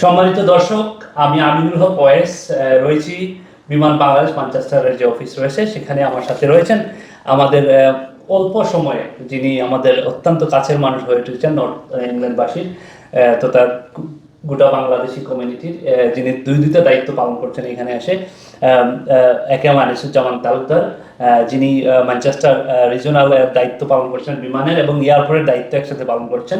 সম্মানিত দর্শক, আমি আমিনুল হক ওয়েস রয়েছি বিমান বাংলাদেশ ম্যানচেস্টারের যে অফিস রয়েছে সেখানে আমার সাথে রয়েছেন আমাদের অল্প সময়ে যিনি আমাদের অত্যন্ত কাছের মানুষ হয়ে উঠেছেন নর্থ ইংল্যান্ডবাসীর, তো তার গোটা বাংলাদেশি কমিউনিটির যিনি দুইটা দায়িত্ব পালন করছেন এখানে এসে, একে আনিসুজ্জামান তালুকদার, যিনি ম্যানচেস্টার রিজনাল দায়িত্ব পালন করছেন বিমানের এবং এয়ারপোর্টের দায়িত্ব একসাথে পালন করছেন।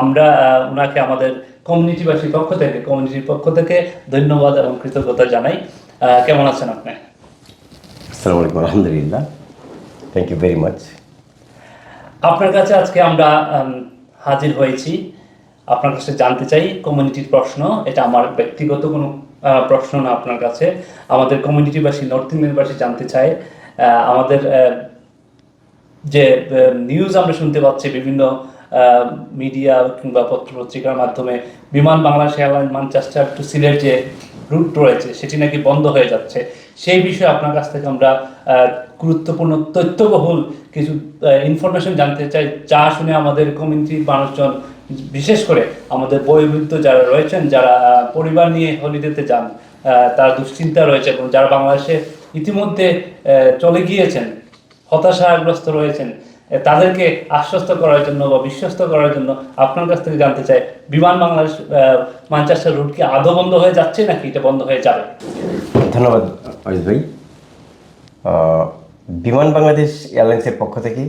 আমরা ওনাকে আমাদের কমিউনিটির পক্ষ থেকে ধন্যবাদ এবং কৃতজ্ঞতা জানাই। কেমন আছেন আপনি? আসসালামু আলাইকুম, আলহামদুলিল্লাহ, থ্যাংক ইউ ভেরি মাচ। আপনার কাছে আজকে আমরা হাজির হয়েছি, আপনার কাছে জানতে চাই কমিউনিটির প্রশ্ন। এটা আমার ব্যক্তিগত কোনো প্রশ্ন না, আপনার কাছে আমাদের কমিউনিটিবাসী, নর্থ ইংল্যান্ডবাসী জানতে চায়। আমাদের যে নিউজ আমরা শুনতে পাচ্ছি বিভিন্ন মিডিয়া কিংবা পত্রপত্রিকার মাধ্যমে, Biman Bangladesh airline Manchester to Sylhet যে রুট রয়েছে সেটি নাকি বন্ধ হয়ে যাচ্ছে। সেই বিষয়ে আপনার কাছ থেকে আমরা গুরুত্বপূর্ণ তথ্যবহুল কিছু ইনফরমেশন জানতে চাই, যা শুনে আমাদের কমিউনিটির মানুষজন, বিশেষ করে আমাদের বয়োবৃদ্ধ যারা রয়েছেন, যারা পরিবার নিয়ে হলিডেতে যান, তার দুশ্চিন্তা রয়েছে, এবং যারা বাংলাদেশে ইতিমধ্যে চলে গিয়েছেন, হতাশাগ্রস্ত রয়েছেন, তাদেরকে আশ্বস্ত করার জন্য বা বিশ্বস্ত করার জন্য আপনার কাছ থেকে জানতে চাই, বিমান বাংলাদেশ ম্যানচেস্টার রুট কি আদৌ বন্ধ হয়ে যাচ্ছে নাকি এটা বন্ধ হয়ে যাবে? ধন্যবাদ অজিত ভাই। বিমান বাংলাদেশ এয়ারলাইন্সের পক্ষ থেকে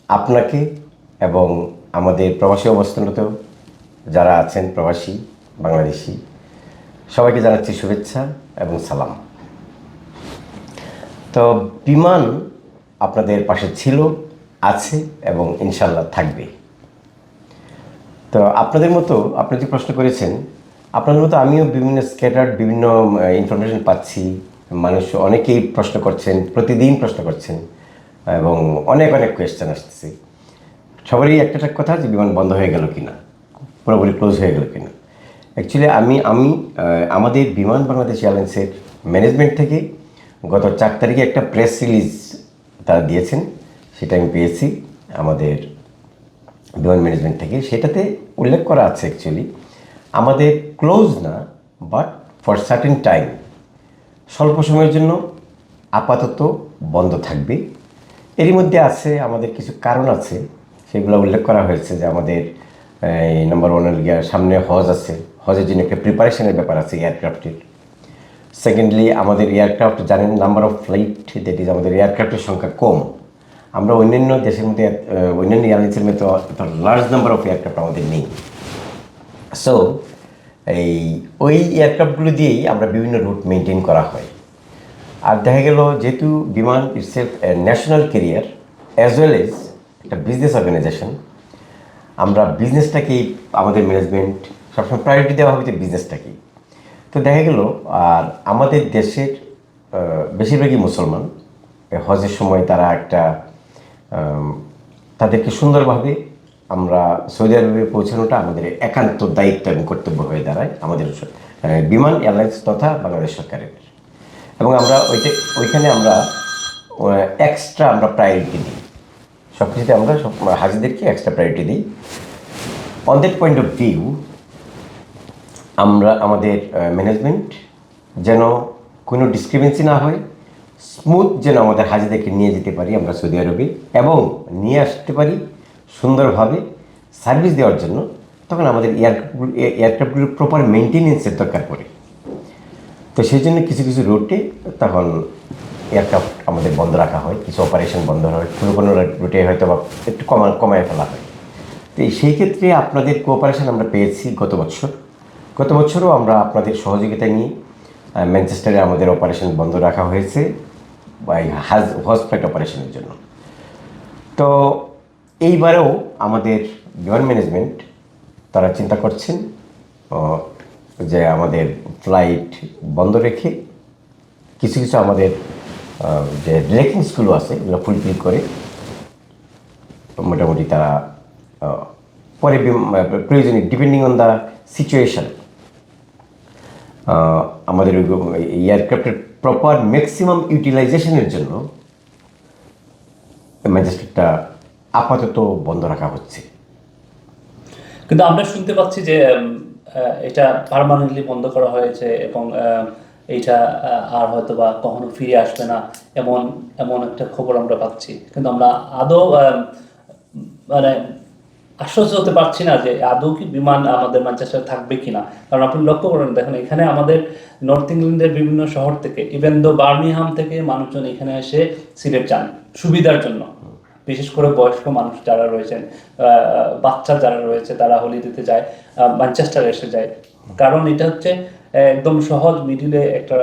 আপনাকে এবং আমাদের প্রবাসী অবস্থানরত যারা আছেন, প্রবাসী বাংলাদেশি, সবাইকে জানাচ্ছি শুভেচ্ছা এবং সালাম। তো বিমান আপনাদের পাশে ছিল, আছে এবং ইনশাল্লাহ থাকবে। তো আপনাদের মতো আপনি যে প্রশ্ন করেছেন, আপনাদের মতো আমিও বিভিন্ন স্ক্যাটার্ড বিভিন্ন ইনফরমেশন পাচ্ছি। মানুষ অনেকেই প্রশ্ন করছেন, প্রতিদিন প্রশ্ন করছেন এবং অনেক অনেক কোয়েশ্চেন আসতেছে। সবারই একটা কথা যে বিমান বন্ধ হয়ে গেল কিনা, পুরোপুরি ক্লোজ হয়ে গেল কিনা। অ্যাকচুয়ালি আমি আমাদের বিমান বাংলাদেশ এয়ারলাইন্সের ম্যানেজমেন্ট থেকে গত 4 তারিখে একটা প্রেস রিলিজ তারা দিয়েছেন, সেটা আমি পেয়েছি আমাদের বিমান ম্যানেজমেন্ট থেকে। সেটাতে উল্লেখ করা আছে অ্যাকচুয়ালি আমাদের ক্লোজ না, বাট ফর সার্টেন টাইম, স্বল্প সময়ের জন্য আপাতত বন্ধ থাকবে। এরই মধ্যে আছে আমাদের কিছু কারণ আছে, সেগুলো উল্লেখ করা হয়েছে যে আমাদের নাম্বার 1 সামনে হজ আছে, হজের জন্য একটা প্রিপারেশনের ব্যাপার আছে এয়ারক্রাফটের। সেকেন্ডলি আমাদের এয়ারক্রাফট জানেন, number of flight, that is আমাদের এয়ারক্রাফটের সংখ্যা কম। আমরা অন্যান্য দেশের মধ্যে অন্যান্য এয়ারলাইন্সের মতো লার্জ নাম্বার অফ এয়ারক্রাফট আমাদের নেই। সো ওই এয়ারক্রাফটগুলো দিয়েই আমরা বিভিন্ন রুট মেনটেন করা হয়। আর দেখা গেল যেহেতু বিমান itself national career as well as একটা বিজনেস অর্গানাইজেশন, আমরা বিজনেসটাকেই আমাদের ম্যানেজমেন্ট সবসময় প্রায়োরিটি দেওয়া হবে যে বিজনেসটাকেই। তো দেখা গেল আর আমাদের দেশের বেশিরভাগই মুসলমান, হজের সময় তারা একটা তাদেরকে সুন্দরভাবে আমরা সৌদি আরবে পৌঁছানোটা আমাদের একান্ত দায়িত্ব এবং কর্তব্য হয়ে দাঁড়ায় আমাদের বিমান এয়ারলাইন্স তথা বাংলাদেশ সরকারের। এবং আমরা ওইখানে আমরা এক্সট্রা আমরা প্রায়োরিটি দিই, সব কিছুতে আমরা সব হাজিদেরকে এক্সট্রা প্রায়োরিটি দিই। On that point of view আমরা আমাদের ম্যানেজমেন্ট যেন কোনো ডিসক্রিমিনেন্সি না হয়, স্মুথ যেন আমাদের হাজিদেরকে নিয়ে যেতে পারি আমরা সৌদি আরবে এবং নিয়ে আসতে পারি সুন্দরভাবে সার্ভিস দেওয়ার জন্য, তখন আমাদের এয়ারক্রাফটগুলোর প্রপার মেনটেনেন্সের দরকার পড়ে। তো সেই জন্য কিছু কিছু রুটে তখন এয়ারক্রাফট আমাদের বন্ধ রাখা হয়, কিছু অপারেশন বন্ধ হয়, কোনো রুটে হয়তো বা একটু কমায় ফেলা হয়। তো সেই ক্ষেত্রে আপনাদের কোঅপারেশন আমরা পেয়েছি গত বছরও আমরা আপনাদের সহযোগিতা নিয়ে ম্যানচেস্টারে আমাদের অপারেশন বন্ধ রাখা হয়েছে বা হজ ফ্লাইট অপারেশনের জন্য। তো এইবারেও আমাদের বিমান ম্যানেজমেন্ট তারা চিন্তা করছেন যে আমাদের ফ্লাইট বন্ধ রেখে কিছু কিছু আমাদের যে রেকিংসগুলো আছে এগুলো ফুলফিল করে মোটামুটি তারা পরে প্রয়োজনীয় ডিপেন্ডিং অন দ্য সিচুয়েশান আমাদের এয়ারক্রাফটের প্রপার ম্যাক্সিমাম ইউটিলাইজেশনের জন্য ম্যানচেস্টারটা আপাতত বন্ধ রাখা হচ্ছে। কিন্তু আমরা শুনতে পাচ্ছি যে এটা পার্মানেন্টলি বন্ধ করা হয়েছে এবং এইটা আর হয়তো বা কখনো ফিরে আসবে না, এমন এমন একটা খবর আমরা পাচ্ছি। কিন্তু আমরা আদৌ মানে আশ্বস্ত হতে পারছি না যে আদৌ কি বিমান আমাদের ম্যানচেস্টার থাকবে কিনা। কারণ আপনি লক্ষ্য করেন, দেখেন এখানে আমাদের নর্থ ইংল্যান্ডের বিভিন্ন শহর থেকে, ইভেন দো বার্মিংহাম থেকে মানুষজন এখানে এসে সিলেট যান সুবিধার জন্য। বিশেষ করে বয়স্ক মানুষ যারা রয়েছেন, বাচ্চা যারা রয়েছে, তারা হলিডেতে যায়, ম্যানচেস্টার এসে যায়। কারণ এটা হচ্ছে একদম সহজ মিডিলে একটা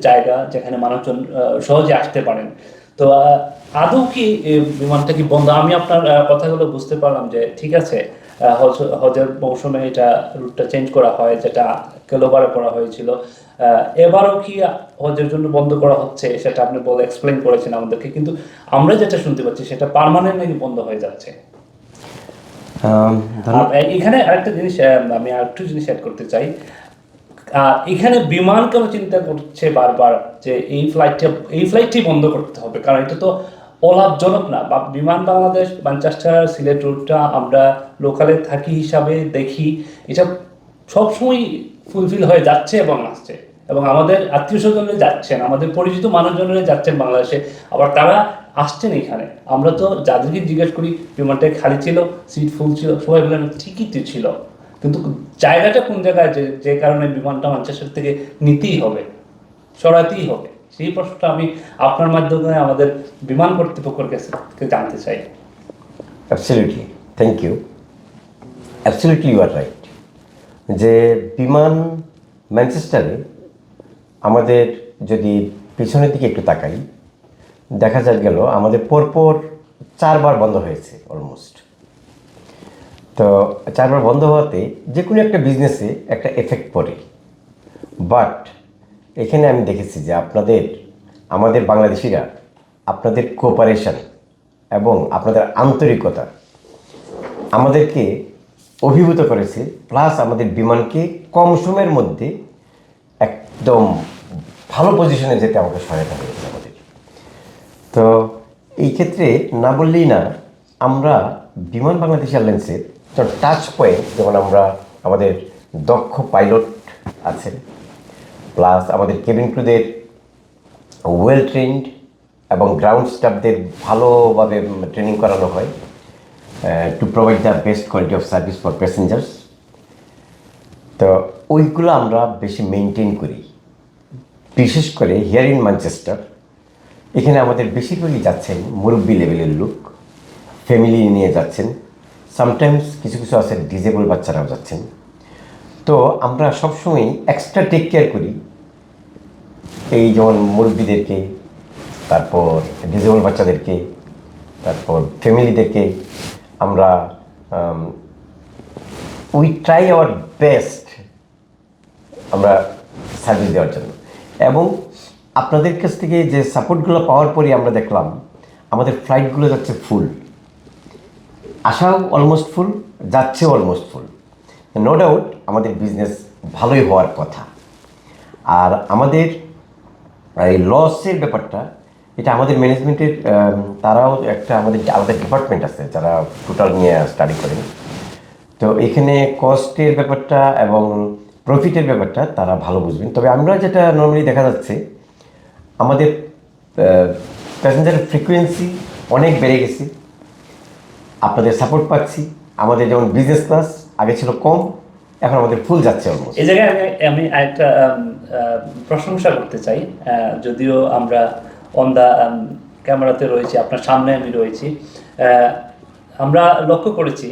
জায়গা যেখানে মানুষজন সহজে আসতে পারেন। তো আদৌ কি এই বিমানটা কি বন্ধ? আমি আপনার কথাগুলো বুঝতে পারলাম যে ঠিক আছে, হজের মৌসুমে এটা রুটটা চেঞ্জ করা হয়, যেটা গেলোবারে করা হয়েছিল। এবারও কি হজের জন্য বন্ধ করা হচ্ছে সেটা আপনি বলে এক্সপ্লেইন করেছেন আমাদেরকে, কিন্তু আমরা যেটা শুনতে পাচ্ছি সেটা পার্মানেন্ট নাকি বন্ধ হয়ে যাচ্ছে। এখানে আরেকটা জিনিস, আমি আরেকটু জিনিস অ্যাড করতে চাই। এখানে বিমান কেন চিন্তা করছে বারবার যে এই ফ্লাইটটি বন্ধ করতে হবে? কারণ এটা তো অলাভজনক না। বা বিমান বাংলাদেশ ম্যানচেস্টার সিলেট রুটটা আমরা লোকালে থাকি হিসাবে দেখি, এটা সবসময় ফুলফিল হয়ে যাচ্ছে এবং আসছে, এবং আমাদের আত্মীয় স্বজনরা যাচ্ছেন, আমাদের পরিচিত মানুষজনেরা যাচ্ছেন বাংলাদেশে, আবার তারা আসছেন এখানে। আমরা তো যাদেরকে জিজ্ঞেস করি বিমানটা খালি ছিল, সিট ফুল ছিল, সবাই বলেন ঠিকই তো ছিল। কিন্তু জায়গাটা কোন জায়গায়, যে কারণে বিমানটা ম্যানচেস্টার থেকে নিতেই হবে, সরাতেই হবে, সেই প্রশ্নটা আমি আপনার মাধ্যমে আমাদের বিমান কর্তৃপক্ষের কাছে জানতে চাই। Absolutely, thank you. Absolutely you are right. যে বিমান ম্যানচেস্টারে আমাদের যদি পিছনের দিকে একটু তাকাই, দেখা গেল আমাদের পরপর 4 বার বন্ধ হয়েছে অলমোস্ট। তো 4 বার বন্ধ হওয়াতে যে কোনো একটা বিজনেসে একটা এফেক্ট পড়ে। বাট এখানে আমি দেখেছি যে আমাদের বাংলাদেশিরা আপনাদের কোঅপারেশন এবং আপনাদের আন্তরিকতা আমাদেরকে অভিভূত করেছে, প্লাস আমাদের বিমানকে কম সময়ের মধ্যে একদম ভালো পজিশনে যেতে আমাকে সহায়তা করেছে আমাদের। তো এই ক্ষেত্রে না বললেই না, আমরা বিমান বাংলাদেশ এয়ারলাইন্সের টাচ পয়েন্ট, যেমন আমাদের দক্ষ পাইলট আছেন, প্লাস আমাদের কেবিন ক্রুদের ওয়েল ট্রেন্ড এবং গ্রাউন্ড স্টাফদের ভালোভাবে ট্রেনিং করানো হয় to provide the best quality of service for passengers. তো ওইগুলো আমরা বেশি মেনটেন করি। বিশেষ করে হিয়ার ইন ম্যানচেস্টার এখানে আমাদের বেশিরভাগই যাচ্ছেন মুরব্বী লেভেলের লোক, ফ্যামিলি নিয়ে যাচ্ছেন, সামটাইমস কিছু কিছু আছে ডিজেবল বাচ্চারাও যাচ্ছেন। তো আমরা সবসময় এক্সট্রা টেক কেয়ার করি এই যেমন মুরব্বীদেরকে, তারপর ডিজেবল বাচ্চাদেরকে, তারপর ফ্যামিলিদেরকে। আমরা উই ট্রাই আওয়ার বেস্ট আমরা সার্ভিস দেওয়ার জন্য। এবং আপনাদের কাছ থেকে যে সাপোর্টগুলো পাওয়ার পরই আমরা দেখলাম আমাদের ফ্লাইটগুলো যাচ্ছে ফুল, আসাও অলমোস্ট ফুল, যাচ্ছেও অলমোস্ট ফুল। নো ডাউট আমাদের বিজনেস ভালোই হওয়ার কথা। আর আমাদের এই লসের ব্যাপারটা, এটা আমাদের ম্যানেজমেন্টের তারাও একটা আমাদের আলাদা ডিপার্টমেন্ট আছে যারা টোটাল নিয়ে স্টাডি করেন। তো এখানে কস্টের ব্যাপারটা এবং প্রফিটের ব্যাপারটা তারা ভালো বুঝবেন। তবে আমরা যেটা নর্মালি দেখা যাচ্ছে, আমাদের প্যাসেঞ্জারের ফ্রিকোয়েন্সি অনেক বেড়ে গেছে, আপনাদের সাপোর্ট পাচ্ছি। আমাদের যেমন বিজনেস ক্লাস আগে ছিল কম, এখন আমাদের ফুল যাচ্ছে অলমোস্ট। এই জায়গায় আমি একটা প্রশংসা করতে চাই। যদিও আমরা অন দ্য ক্যামেরাতে রয়েছি, আপনার সামনে আমি রয়েছি, আমরা লক্ষ্য করেছি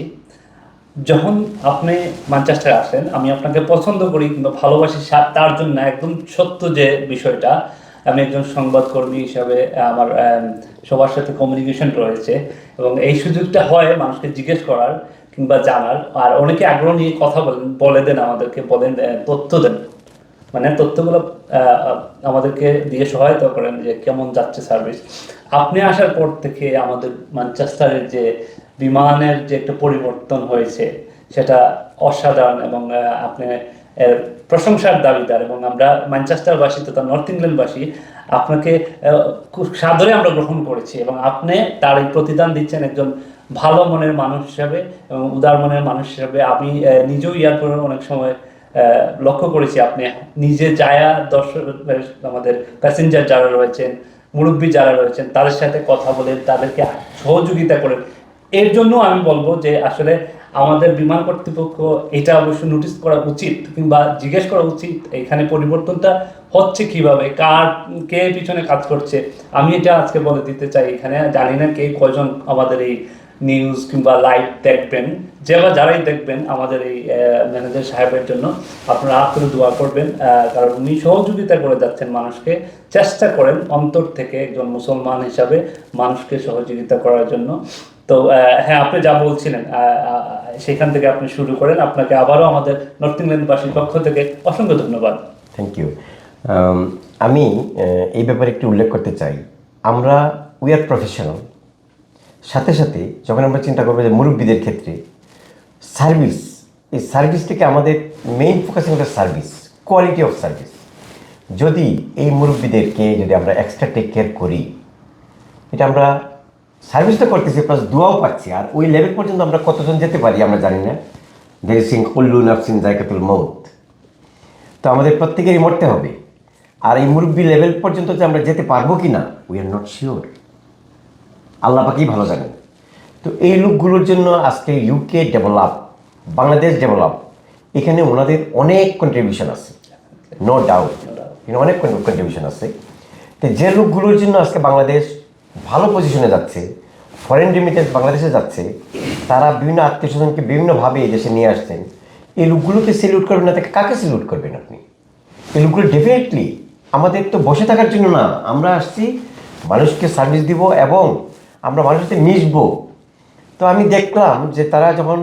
যখন আপনি ম্যানচেস্টারে আসেন, আমি আপনাকে পছন্দ করি কিংবা ভালোবাসি তার জন্য একদম সত্য যে বিষয়টা, আমি একজন সংবাদকর্মী হিসাবে আমার সবার সাথে কমিউনিকেশন রয়েছে, এবং এই সুযোগটা হয় মানুষকে জিজ্ঞেস করার কিংবা জানার। আর অনেকে আগ্রহ নিয়ে কথা বলে দেন, আমাদেরকে বলেন, তথ্য দেন, মানে তথ্যগুলো আমাদেরকে দিয়ে সহায়তা করেন যে কেমন যাচ্ছে সার্ভিস। আপনি আসার পর থেকে আমাদের ম্যানচেস্টারের যে বিমানের যে একটা পরিবর্তন হয়েছে সেটা অসাধারণ, এবং আপনি প্রশংসার দাবিদার। এবং আমরা ম্যানচেস্টারবাসী তথা নর্থ ইংল্যান্ডবাসী আপনাকে খুব সাদরে আমরা গ্রহণ করেছি, এবং আপনি তার এই প্রতিদান দিচ্ছেন একজন ভালো মনের মানুষ হিসাবে এবং উদার মনের মানুষ হিসাবে। আমি নিজেও এয়ারপোর্টে অনেক সময় লক্ষ্য করেছি আপনি নিজে যায়া দর্শক আমাদের প্যাসেঞ্জার যারা রয়েছেন, মুরব্বী যারা রয়েছেন তাদের সাথে কথা বলেন, তাদেরকে সহযোগিতা করেন। এর জন্য আমি বলবো যে আসলে আমাদের বিমান কর্তৃপক্ষ এটা অবশ্যই নোটিস করা উচিত কিংবা জিজ্ঞেস করা উচিত এখানে পরিবর্তনটা হচ্ছে কিভাবে, কে পিছনে কাজ করছে। আমি এটা আজকে বলে দিতে চাই, এখানে জানি না কে কয়জন আমাদের এই নিউজ কিংবা লাইভ দেখবেন, যারাই দেখবেন আমাদের এই ম্যানেজার সাহেবের জন্য আপনারা আপনারা দোয়া করবেন, কারণ উনি সহযোগিতা করে যাচ্ছেন মানুষকে। চেষ্টা করেন অন্তর থেকে একজন মুসলমান হিসাবে মানুষকে সহযোগিতা করার জন্য। তো হ্যাঁ, আপনি যা বলছিলেন সেখান থেকে আপনি শুরু করেন। আপনাকে আবারও আমাদের নর্থ ইংল্যান্ডবাসীর পক্ষ থেকে অসংখ্য ধন্যবাদ। Thank you. আমি এই ব্যাপারে একটু উল্লেখ করতে চাই, আমরা উই আর প্রফেশনাল। সাথে সাথে যখন আমরা চিন্তা করবো যে মুরব্বীদের ক্ষেত্রে সার্ভিস, এই সার্ভিসটাকে আমাদের মেইন ফোকাসিং হচ্ছে সার্ভিস, কোয়ালিটি অফ সার্ভিস। যদি এই মুরব্বীদেরকে যদি আমরা এক্সট্রা টেক কেয়ার করি, এটা আমরা সার্ভিস তো করতেছি প্লাস দোয়াও পাচ্ছি। আর ওই লেভেল পর্যন্ত আমরা কতজন যেতে পারি আমরা জানি না। দের সিং কুল্লু নাফসিন জায়কাতুল মৌত, তো আমাদের প্রত্যেকেরই মরতে হবে। আর এই মুরব্বী লেভেল পর্যন্ত যে আমরা যেতে পারবো কি না, উই আর নট শিওর, আল্লাহ পাকেই ভালো জানেন। তো এই লোকগুলোর জন্য আজকে ইউকে ডেভেলপ, বাংলাদেশ ডেভেলপ, এখানে ওনাদের অনেক কন্ট্রিবিউশন আছে, নো ডাউট, এখানে অনেক কন্ট্রিবিউশন আছে। তো যে লোকগুলোর জন্য আজকে বাংলাদেশ ভালো পজিশনে যাচ্ছে, ফরেন রেমিটেন্স বাংলাদেশে যাচ্ছে, তারা বিভিন্ন আত্মীয় স্বজনকে বিভিন্নভাবে এই দেশে নিয়ে আসছেন, এই লোকগুলোকে স্যালিউট করবেন না, তাকে কাকে স্যালিউট করবেন আপনি? এই লোকগুলো ডেফিনেটলি আমাদের তো বসে থাকার জন্য না, আমরা আসছি মানুষকে সার্ভিস দিব এবং আমরা মানুষের সাথে মিশবো। তো আমি দেখলাম যে তারা যখন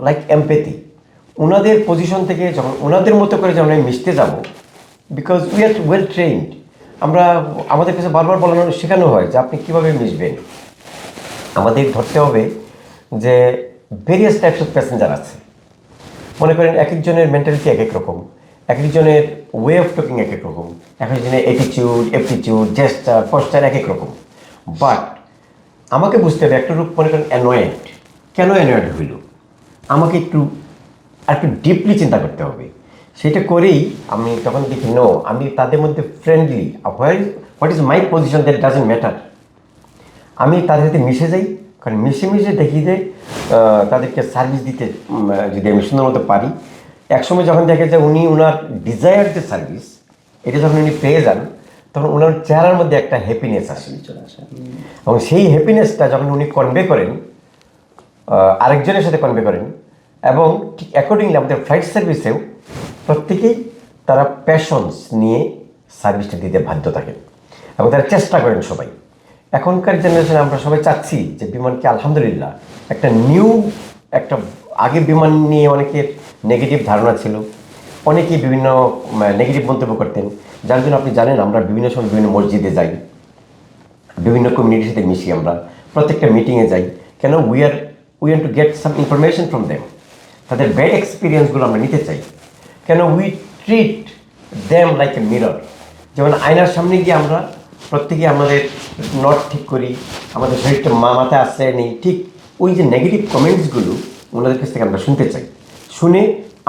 লাইক এমপ্যাথি, ওনাদের পজিশন থেকে যখন ওনাদের মতো করে যখন আমি মিশতে যাব, because we are well trend, আমরা আমাদের কাছে বারবার বলানো শেখানো হয় যে আপনি কীভাবে মিশবেন। আমাদের ধরতে হবে যে ভেরিয়াস টাইপস অফ প্যাসেঞ্জার আছে। মনে করেন এক একজনের মেন্টালিটি এক এক রকম, এক একজনের ওয়ে অফ টকিং এক এক রকম, এক একজনের অ্যাটিটিউড, জেস্টার, পশ্চার এক এক রকম। বাট আমাকে বুঝতে হবে একটা রূপ, মনে করেন অ্যানোয়েড, কেন অ্যানোয়েড হইল, আমাকে একটু ডিপলি চিন্তা করতে হবে। সেটা করেই আমি তখন দেখি নো, আমি তাদের মধ্যে friendly, what is my position that doesn't matter. আমি তাদের সাথে মিশে যাই, কারণ মিশে দেখি যে তাদেরকে সার্ভিস দিতে যদি আমি সুন্দর মতো পারি, একসময় যখন দেখে যে উনি ওনার ডিজায়ার যে সার্ভিস এটা যখন উনি পেয়ে যান, তখন ওনার চেহারার মধ্যে একটা হ্যাপিনেস আসে চলে আসে। এবং সেই হ্যাপিনেসটা যখন উনি কনভে করেন আরেকজনের সাথে কনভে করেন, এবং ঠিক অ্যাকর্ডিংলি আমাদের ফ্লাইট সার্ভিসেও প্রত্যেকেই তারা প্যাশনস নিয়ে সার্ভিসটা দিতে বাধ্য থাকেন এবং তারা চেষ্টা করেন সবাই। এখনকার জেনারেশনে আমরা সবাই চাচ্ছি যে বিমানকে আলহামদুলিল্লাহ একটা আগে বিমান নিয়ে অনেকের নেগেটিভ ধারণা ছিল, অনেকেই বিভিন্ন নেগেটিভ মন্তব্য করতেন, যার জন্য আপনি জানেন আমরা বিভিন্ন সময় বিভিন্ন মসজিদে যাই, বিভিন্ন কমিউনিটির সাথে মিশি, আমরা প্রত্যেকটা মিটিংয়ে যাই, কেন we want to get some information from them, তাদের ব্যাড এক্সপিরিয়েন্সগুলো আমরা নিতে চাই। কেন we treat them like a mirror, যেমন আয়নার সামনে গিয়ে আমরা প্রত্যেকে আমাদের নট ঠিক করি, আমাদের শরীরটা মাথায় আসছে নেই, ঠিক ওই যে নেগেটিভ কমেন্টসগুলো ওনাদের কাছ থেকে আমরা শুনতে চাই। শুনে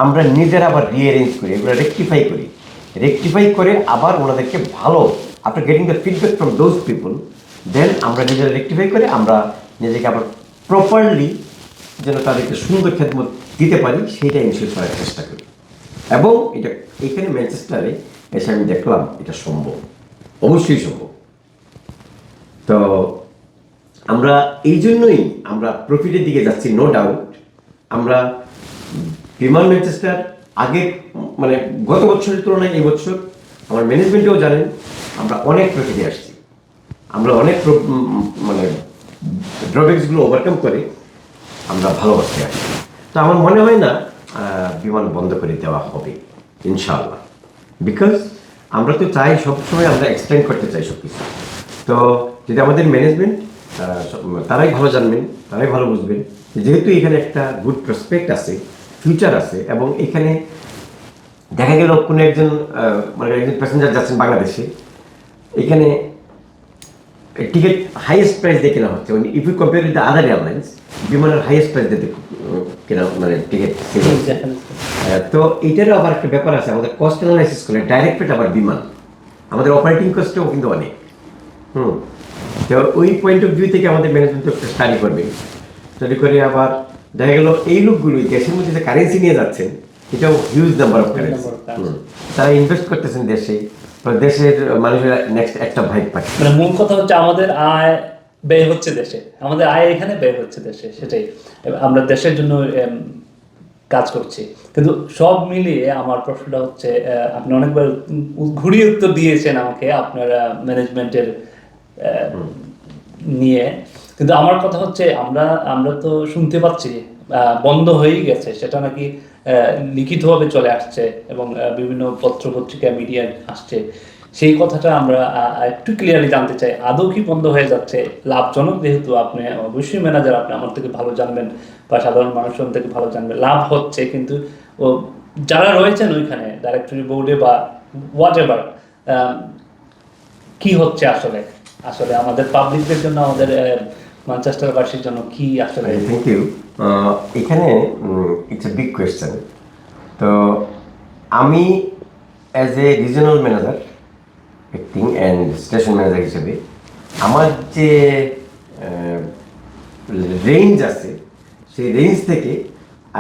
আমরা নিজেরা আবার রিঅ্যারেঞ্জ করি, এগুলো রেকটিফাই করে আবার ওনাদেরকে ভালো, after getting the feedback from those people, then আমরা নিজেরা রেকটিফাই করে আমরা নিজেকে আবার প্রপারলি যেন তাদেরকে সুন্দর খেদমত দিতে পারি সেইটা ইনশিওর করার চেষ্টা করি। এবং এটা এখানে ম্যানচেস্টারে এসে আমি দেখলাম এটা সম্ভব, অবশ্যই সম্ভব। তো আমরা এই জন্যই আমরা প্রফিটের দিকে যাচ্ছি, নো ডাউট। আমরা বিমান ম্যানচেস্টার আগে মানে গত বছরের তুলনায় এই বছর আমার ম্যানেজমেন্টেও জানেন আমরা অনেক প্রফিটে আসছি, আমরা অনেক মানে ড্রব্যাকসগুলো ওভারকাম করে আমরা ভালো অবস্থায় আসছি। তো আমার মনে হয় না বিমান বন্ধ করে দেওয়া হবে ইনশাআল্লাহ, বিকজ আমরা তো চাই সবসময় আমরা এক্সপ্লেন করতে চাই সব কিছু। তো যদি আমাদের ম্যানেজমেন্ট তারাই ভালো জানবেন, তারাই ভালো বুঝবেন, যেহেতু এখানে একটা গুড প্রসপেক্ট আছে, ফিউচার আছে, এবং এখানে দেখা গেল কোনো একজন মানে একজন প্যাসেঞ্জার যাচ্ছেন বাংলাদেশে, এখানে টিকিট হাইয়েস্ট প্রাইস দিয়ে কেনা হচ্ছে, if you compare with the other airlines, বিমানের হাইয়েস্ট প্রাইস দিতে কিনা মানে টিকিট তো এইটারও আবার একটা ব্যাপার আছে, আমাদের কস্ট অ্যানালাইসিস করলে ডাইরেক্ট পেট আবার বিমান, আমাদের অপারেটিং কস্টও কিন্তু অনেক। তো ওই পয়েন্ট অফ ভিউ থেকে আমাদের ম্যানেজমেন্ট একটা স্টাডি করবে, স্টাডি করে আবার দেখা গেল এই লোকগুলোই দেশের মধ্যে যে কারেন্সি নিয়ে যাচ্ছেন এটাও হিউজ নাম্বার অফ কারেন্সি, তারা ইনভেস্ট করতেছেন দেশে, দেশের মানুষের নেক্সট একটা ভাইব পাচ্ছে। মানে মূল কথা হচ্ছে আমাদের আয় ব্যয় হচ্ছে দেশে, আমাদের আয় এখানে ব্যয় হচ্ছে দেশে, সেটাই আমরা দেশের জন্য কাজ করছি। কিন্তু সব মিলিয়ে আমার প্রশ্নটা হচ্ছে, আপনি অনেকবার ঘুরিয়ে উত্তর দিয়েছেন আমাকে আপনার ম্যানেজমেন্টের নিয়ে, কিন্তু আমার কথা হচ্ছে আমরা তো শুনতে পাচ্ছি বন্ধ হয়েই গেছে, সেটা নাকি লিখিতভাবে চলে আসছে এবং বিভিন্ন পত্র পত্রিকা মিডিয়া আসছে। সেই কথাটা আমরা একটু ক্লিয়ারলি জানতে চাই, আদৌ কি বন্ধ হয়ে যাচ্ছে? লাভজনক, যেহেতু আপনি অবশ্যই ম্যানেজার, আপনি আমার থেকে ভালো জানবেন বা সাধারণ মানুষজন থেকে ভালো জানবেন, লাভ হচ্ছে, কিন্তু ও যারা রয়েছেন ওইখানে ডাইরেক্টরি বোর্ডে বা হোয়াট এভার, কি হচ্ছে আসলে আসলে আমাদের পাবলিকদের জন্য, আমাদের ম্যানচেস্টারবাসীর জন্য কি আসলে? Thank you. এখানে ইটস এ বিগ কোয়েশ্চেন। তো আমি as a regional manager acting and station manager হিসেবে আমার যে রেঞ্জ আছে সেই রেঞ্জ থেকে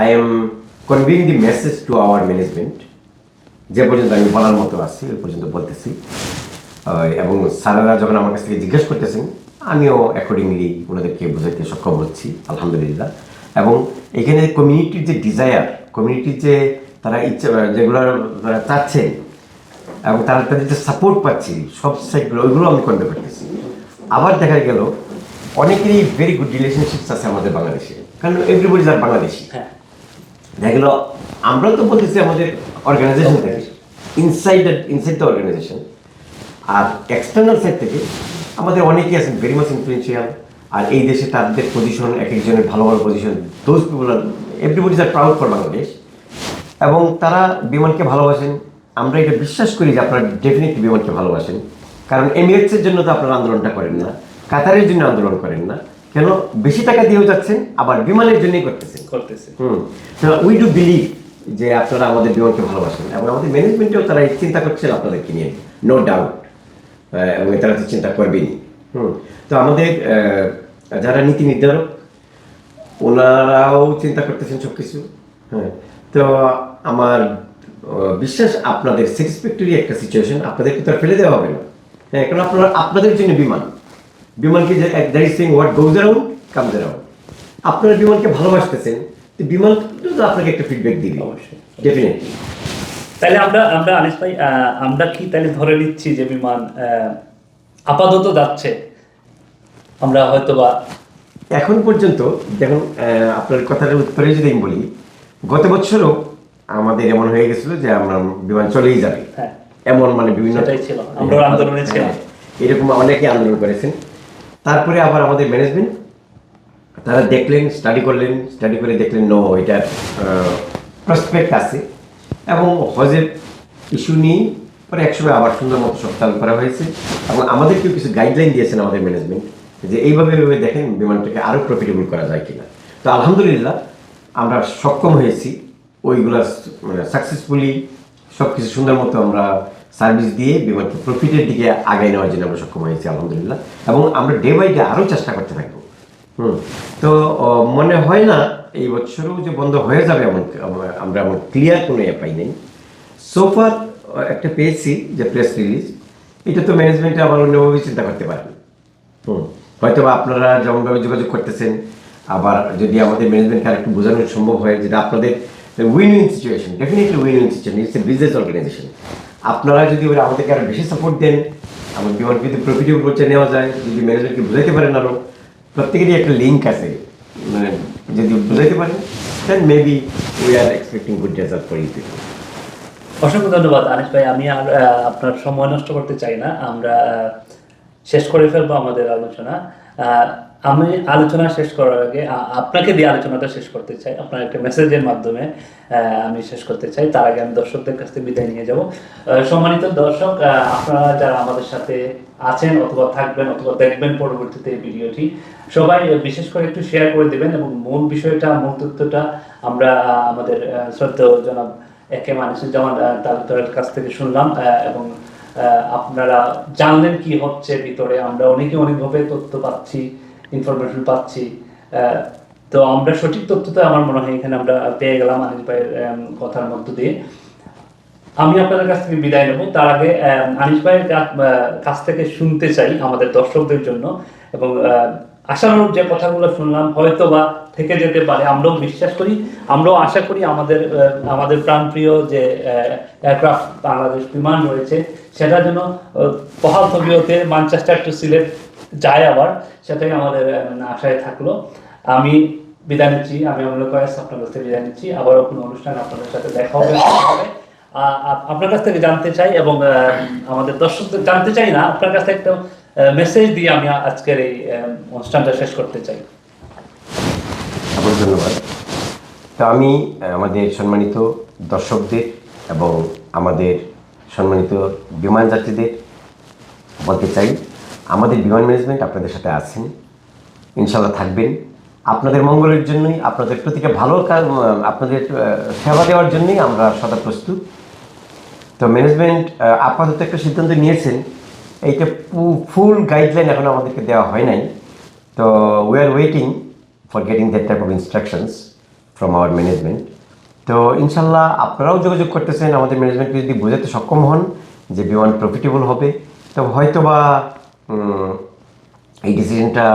I am conveying the message to our management, যে পর্যন্ত আমি বলার মতো আছি ওই পর্যন্ত বলতেছি। এবং স্যারেরা যখন আমার কাছ থেকে জিজ্ঞেস করতেছেন আমিও অ্যাকর্ডিংলি ওনাদেরকে বোঝাইতে সক্ষম হচ্ছি আলহামদুলিল্লাহ। এবং এখানে কমিউনিটির যে ডিজায়ার, কমিউনিটির যে তারা ইচ্ছা, যেগুলো তারা চাচ্ছেন এবং তারা তাদের যে সাপোর্ট পাচ্ছি সব সাইডগুলো, ওইগুলো আমি কনভে করতেছি। আবার দেখা গেল অনেকেরই ভেরি গুড রিলেশনশিপস আছে আমাদের বাংলাদেশে, কারণ এভরিবডি আর বাংলাদেশি। দেখা গেল আমরা তো বলতেছি আমাদের অর্গানাইজেশন থেকে, ইনসাইড দ্য অর্গানাইজেশন, আর এক্সটার্নাল সাইড থেকে আমাদের অনেকেই আছেন ভেরি মাচ ইনফ্লুয়েন্সিয়াল। আর এই দেশে তাদের পজিশন, এক একজনের ভালো ভালো position, those people are everybody are proud for Bangladesh. এবং তারা বিমানকে ভালোবাসেন, আমরা এটা বিশ্বাস করি যে আপনারা ডেফিনেটলি বিমানকে ভালোবাসেন, কারণ এমিরেটসের জন্য তো আপনারা আন্দোলনটা করেন না, কাতারের জন্য আন্দোলন করেন না, কেন বেশি টাকা দিয়েও যাচ্ছেন আবার বিমানের জন্যই করতেছে। তো উই ডু বিলিভ যে আপনারা আমাদের বিমানকে ভালোবাসেন, এবং আমাদের ম্যানেজমেন্টেও তারা চিন্তা করছেন আপনাদেরকে নিয়ে, নো ডাউট, এবং তারা তো চিন্তা করবেনই। তো আমাদের যারা নীতি নির্ধারক ওনারাও চিন্তা করতেছেন সব কিছু। তো আমার বিশ্বাস আপনাদের স্যাটিসফ্যাক্টরি একটা সিচুয়েশন, আপনাদেরকে তো আর ফেলে দেওয়া হবে না। কারণ আপনাদের জন্য বিমানকে যে that is saying what goes around comes around. আপনারা বিমানকে ভালোবাসতেছেন, তো বিমান তো আপনাকে একটা ফিডব্যাক দিবে অবশ্যই, ডেফিনেটলি। তাহলে আমরা আনিস ভাই, আমরা কি তাহলে ধরে নিচ্ছি যে বিমান আপাতত যাচ্ছে? আমরা হয়তো বা এখন পর্যন্ত দেখুন, আপনার কথাটার উত্তরে যদি আমি বলি, গত বছরও আমাদের এমন হয়ে গেছিল যে আমরা বিমান চলেই যাবে, এমন মানে বিভিন্ন আন্দোলনে ছিলাম, এরকম অনেকে আন্দোলন করেছেন। তারপরে আবার আমাদের ম্যানেজমেন্ট তারা দেখলেন, স্টাডি করলেন, স্টাডি করে দেখলেন নো, এটার প্রসপেক্ট আছে, এবং হজের ইস্যু নিয়ে পরে একসময় আবার সুন্দর মতো সব চালু করা হয়েছে। এবং আমাদেরকেও কিছু গাইডলাইন দিয়েছেন আমাদের ম্যানেজমেন্ট যে এইভাবে দেখেন বিমানটাকে আরও প্রফিটেবল করা যায় কিনা। তো আলহামদুলিল্লাহ আমরা সক্ষম হয়েছি ওইগুলো মানে সাকসেসফুলি সব কিছু সুন্দর মতো আমরা সার্ভিস দিয়ে বিমানকে প্রফিটের দিকে আগায় নেওয়ার জন্য আমরা সক্ষম হয়েছি আলহামদুলিল্লাহ। এবং আমরা ডে বাই ডে আরও চেষ্টা করতে থাকবো। তো মনে হয় না এই বছরও যে বন্ধ হয়ে যাবে, এমন আমরা এমন ক্লিয়ার কোনো পাই নেই। সোফার একটা পেয়েছি যে প্রেস রিলিজ, এটা তো ম্যানেজমেন্টে আবার অন্যভাবে চিন্তা করতে পারেন। হয়তো বা আপনারা যেমনভাবে যোগাযোগ করতেছেন, আবার যদি আমাদের ম্যানেজমেন্টকে আরেকটু বোঝানো সম্ভব হয় যেটা আপনাদের win win situation, definitely win win situation, it's a business organisation. আপনারা যদি আমাদেরকে আরও বেশি সাপোর্ট দেন, আমার বিমান যদি প্রফিটেবল করতে নেওয়া যায়, যদি ম্যানেজমেন্টকে বুঝাইতে পারেন, আরও প্রত্যেকেরই একটা লিঙ্ক আছে, মানে যদি বুঝাইতে পারেন, then maybe we are expecting good result for you people. অসংখ্য ধন্যবাদ আনিস ভাই, আমি আর আপনার সময় নষ্ট করতে চাই না, আমরা শেষ করে ফেলবো আমাদের আলোচনা। আমি আলোচনা শেষ করার আগে আপনাকে দিয়ে আলোচনাটা শেষ করতে চাই, আপনার একটা মেসেজের মাধ্যমে আমি শেষ করতে চাই। তার আগে আমি দর্শকদের কাছ থেকে বিদায় নিয়ে যাব। সম্মানিত দর্শক, আপনারা যারা আমাদের সাথে আছেন অথবা থাকবেন অথবা দেখবেন পরবর্তীতে এই ভিডিওটি, সবাই বিশেষ করে একটু শেয়ার করে দেবেন, এবং মূল বিষয়টা, মূল তথ্যটা আমরা আমাদের শ্রদ্ধেয় জনাব একে আনিসুজ্জামান তালুকদারের কাছ থেকে শুনলাম, এবং আপনারা জানলেন কি হচ্ছে ভিতরে। আমরা অনেকভাবে তথ্য পাচ্ছি, ইনফরমেশন পাচ্ছি, তো আমরা সঠিক তথ্যটা আমার মনে হয় এখানে আমরা পেয়ে গেলাম আনিস ভাইয়ের কথার মধ্য দিয়ে। আমি আপনাদের কাছ থেকে বিদায় নেব, তার আগে আনিস ভাইয়ের কাছ থেকে শুনতে চাই আমাদের দর্শকদের জন্য, এবং আশানুরূপ যে কথাগুলো শুনলাম হয়তো বা থেকে যেতে পারে, আমরাও বিশ্বাস করি, আমরাও আশা করি আমাদের প্রাণপ্রিয় যে এয়ারক্রাফট বাংলাদেশ বিমান রয়েছে সেটা যেন বহাল তবিয়তে ম্যানচেস্টার টু সিলেট যায় আবার, সেটাই আমাদের আশায় থাকলো। আমি বিদায় নিচ্ছি, আমি আমলে কয়েস আপনার কাছ থেকে বিদায় নিচ্ছি। আবারও কোনো অনুষ্ঠানে আপনাদের সাথে দেখা হবে। আপনার কাছ থেকে জানতে চাই, এবং আমাদের দর্শকদের জানতে চাই না, আপনার কাছ থেকে একটা মেসেজ দিয়ে আমি আজকের এই অনুষ্ঠানটা শেষ করতে চাই। ধন্যবাদ। তো আমি আমাদের সম্মানিত দর্শকদের এবং আমাদের সম্মানিত বিমান যাত্রীদের বলতে চাই, আমাদের বিমান ম্যানেজমেন্ট আপনাদের সাথে আছেন, ইনশাল্লাহ থাকবেন। আপনাদের মঙ্গলের জন্যই, আপনাদের প্রতিটা ভালো কাজ, আপনাদের সেবা দেওয়ার জন্যই আমরা সদা প্রস্তুত। তো ম্যানেজমেন্ট আপাতত একটা সিদ্ধান্ত নিয়েছেন, এইটা ফুল গাইডলাইন এখন আমাদেরকে দেওয়া হয় নাই। তো we are waiting for getting that type of instructions from our management. তো ইনশাল্লাহ আপনারাও যোগাযোগ করতেছেন, আমাদের ম্যানেজমেন্টকে যদি বোঝাতে সক্ষম হন যে বিমান প্রফিটেবল হবে, তো হয়তো বা এই ডিসিশনটা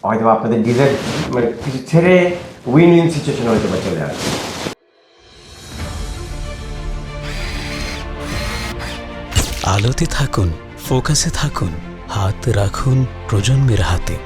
হয়তো আপনাদের ডিজাইন মানে কিছু ছেড়ে উইন উইন সিচুয়েশন হয়তো বা চলে আসবে। আলোতে থাকুন, ফোকাসে থাকুন, হাত রাখুন প্রজন্মের হাতে।